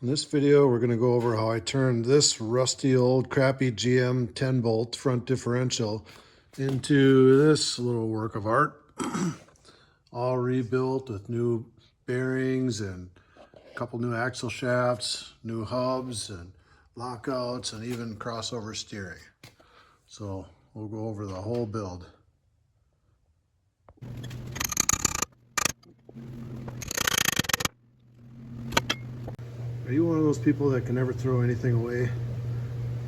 In this video, we're going to go over how I turned this rusty old crappy GM 10 bolt front differential into this little work of art. All rebuilt with new bearings and a couple new axle shafts, new hubs and lockouts, and even crossover steering. So we'll go over the whole build. Are you one of those people that can never throw anything away?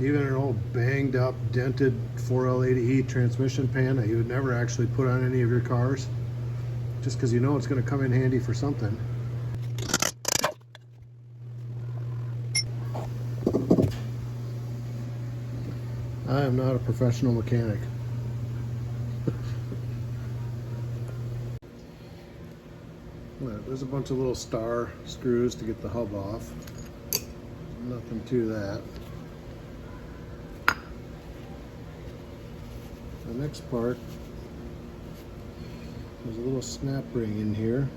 Even an old banged up, dented 4L80E transmission pan that you would never actually put on any of your cars, just because you know it's going to come in handy for something. I am not a professional mechanic. There's a bunch of little star screws to get the hub off. Nothing to that. The next part, there's a little snap ring in here.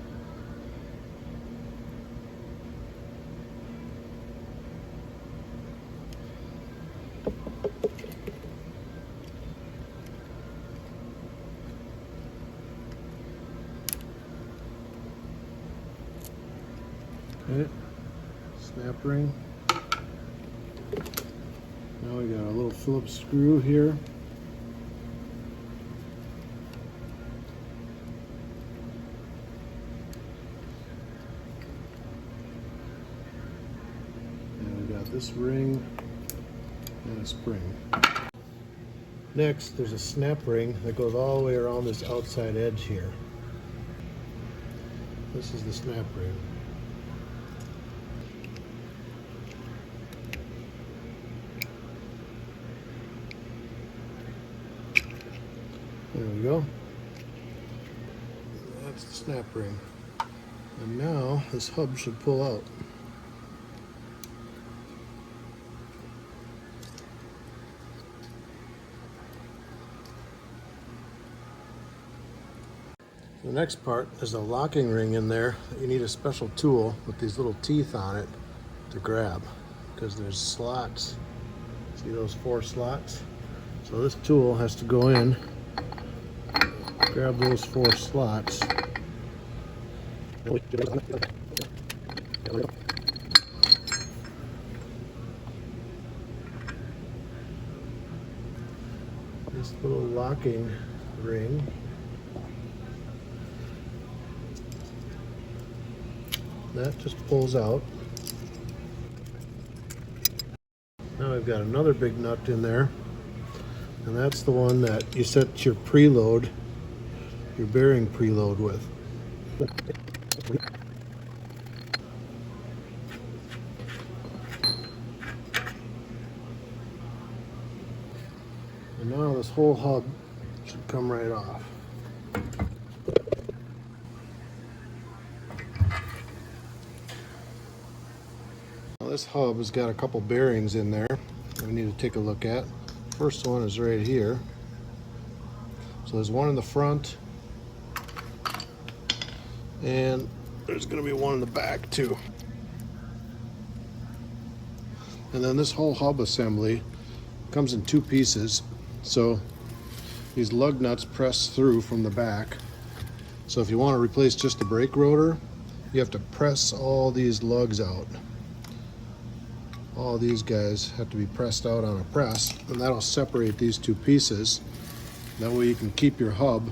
Okay, snap ring. Now we got a little Phillips screw here. And we got this ring and a spring. Next, there's a snap ring that goes all the way around this outside edge here. This is the snap ring. There we go. That's the snap ring. And now this hub should pull out. The next part is a locking ring in there. You need a special tool with these little teeth on it to grab, because there's slots. See those 4 slots? So this tool has to go in, grab those 4 slots. This little locking ring. That just pulls out. Now I've got another big nut in there, and that's the one that you set your preload, your bearing preload with. And now this whole hub should come right off. Now this hub has got a couple bearings in there that we need to take a look at. First one is right here. So there's one in the front, and there's going to be one in the back too. And then this whole hub assembly comes in 2 pieces. So these lug nuts press through from the back. So if you want to replace just the brake rotor, you have to press all these lugs out. All these guys have to be pressed out on a press, and that'll separate these 2 pieces. That way you can keep your hub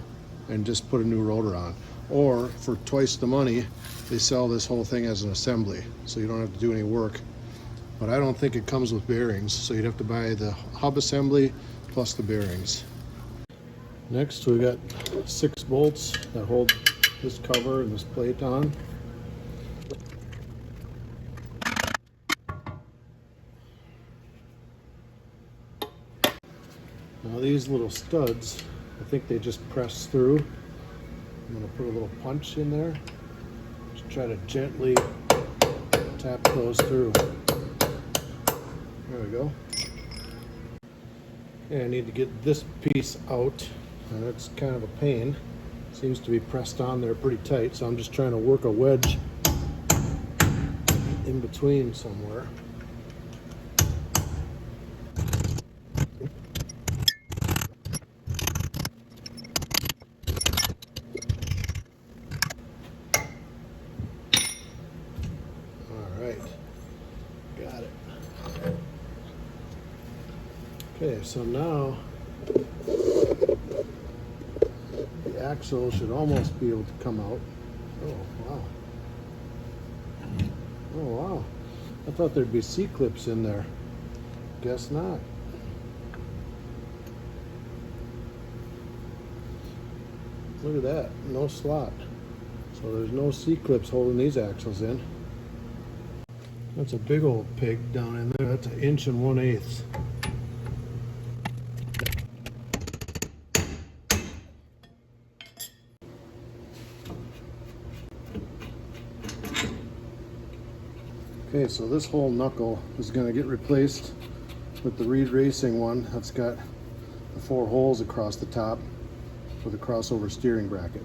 and just put a new rotor on. Or for twice the money, they sell this whole thing as an assembly, so you don't have to do any work. But I don't think it comes with bearings, so you'd have to buy the hub assembly plus the bearings. Next, we got 6 bolts that hold this cover and this plate on. Now these little studs, I think they just press through. I'm going to put a little punch in there. Just try to gently tap those through. There we go. Okay, I need to get this piece out, and it's kind of a pain. Seems to be pressed on there pretty tight, so I'm just trying to work a wedge in between somewhere. Alright, got it. Okay, so now the axle should almost be able to come out. Oh, wow. Oh, wow. I thought there'd be C-clips in there. Guess not. Look at that, no slot. So there's no C-clips holding these axles in. That's a big old pig down in there. That's 1 1/8 inches. Okay, so this whole knuckle is going to get replaced with the Reed Racing one that's got the 4 holes across the top with a crossover steering bracket.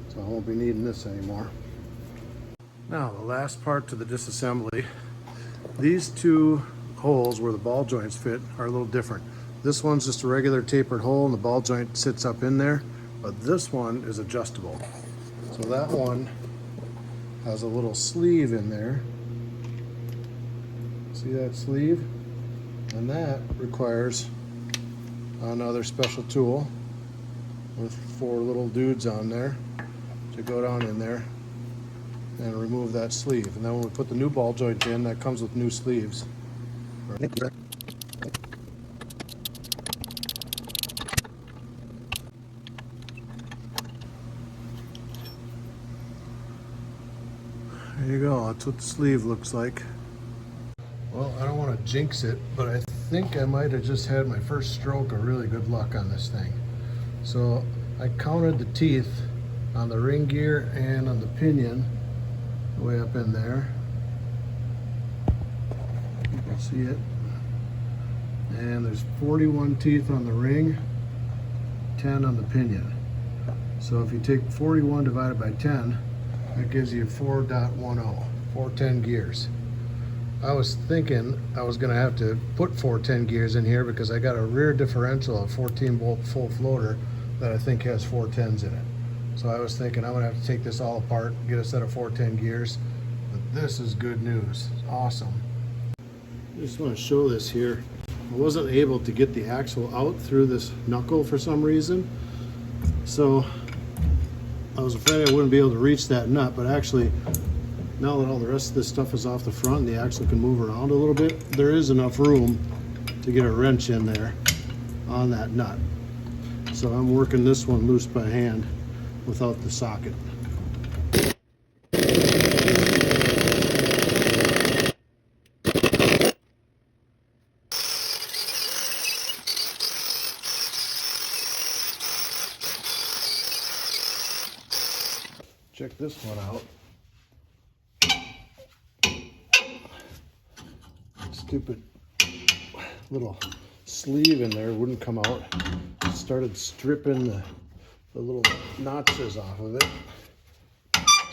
So I won't be needing this anymore. Now the last part to the disassembly. These 2 holes where the ball joints fit are a little different. This one's just a regular tapered hole and the ball joint sits up in there, but this one is adjustable. So that one has a little sleeve in there. See that sleeve? And that requires another special tool with 4 little dudes on there to go down in there and remove that sleeve. And then when we put the new ball joint in, that comes with new sleeves. There you go, that's what the sleeve looks like. Well, I don't want to jinx it, but I think I might have just had my first stroke of really good luck on this thing. So I counted the teeth on the ring gear and on the pinion way up in there. You can see it. And there's 41 teeth on the ring, 10 on the pinion. So if you take 41 divided by 10, that gives you 4.10, 410 gears. I was thinking I was going to have to put 410 gears in here because I got a rear differential of 14-bolt full floater that I think has 410s in it. So I was thinking I'm going to have to take this all apart, get a set of 410 gears. But this is good news. It's awesome. I just want to show this here. I wasn't able to get the axle out through this knuckle for some reason. So I was afraid I wouldn't be able to reach that nut, but actually now that all the rest of this stuff is off the front and the axle can move around a little bit, there is enough room to get a wrench in there on that nut. So I'm working this one loose by hand without the socket. Check this one out. Stupid little sleeve in there wouldn't come out. Started stripping the little notches off of it.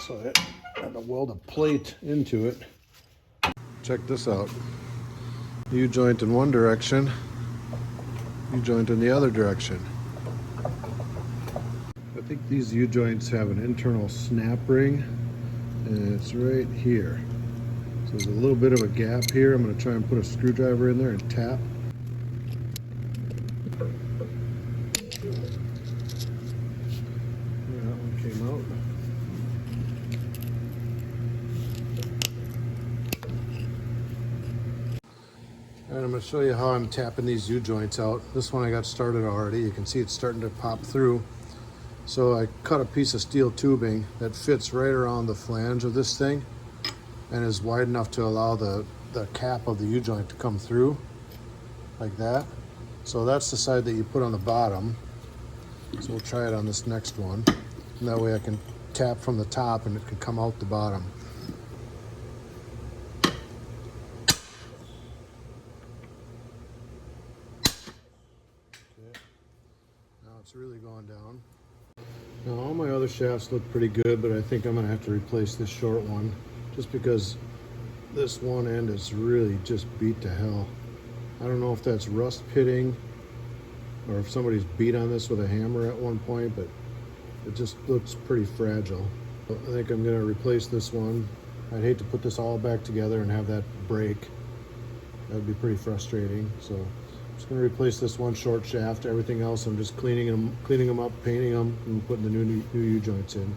So I had to weld a plate into it. Check this out. U-joint in one direction, U-joint in the other direction. I think these U-joints have an internal snap ring, and it's right here. So there's a little bit of a gap here. I'm going to try and put a screwdriver in there and tap. That one came out. And I'm going to show you how I'm tapping these U-joints out. This one I got started already. You can see it's starting to pop through. So I cut a piece of steel tubing that fits right around the flange of this thing and is wide enough to allow the cap of the U-joint to come through like that. So that's the side that you put on the bottom. So we'll try it on this next one. And that way I can tap from the top and it can come out the bottom. Okay. Now it's really going down. Now all my other shafts look pretty good, but I think I'm going to have to replace this short one just because this one end is really just beat to hell. I don't know if that's rust pitting or if somebody's beat on this with a hammer at one point, but it just looks pretty fragile. I think I'm going to replace this one. I'd hate to put this all back together and have that break. That would be pretty frustrating. So I'm just going to replace this one short shaft. Everything else I'm just cleaning them up, painting them, and putting the new U-joints in.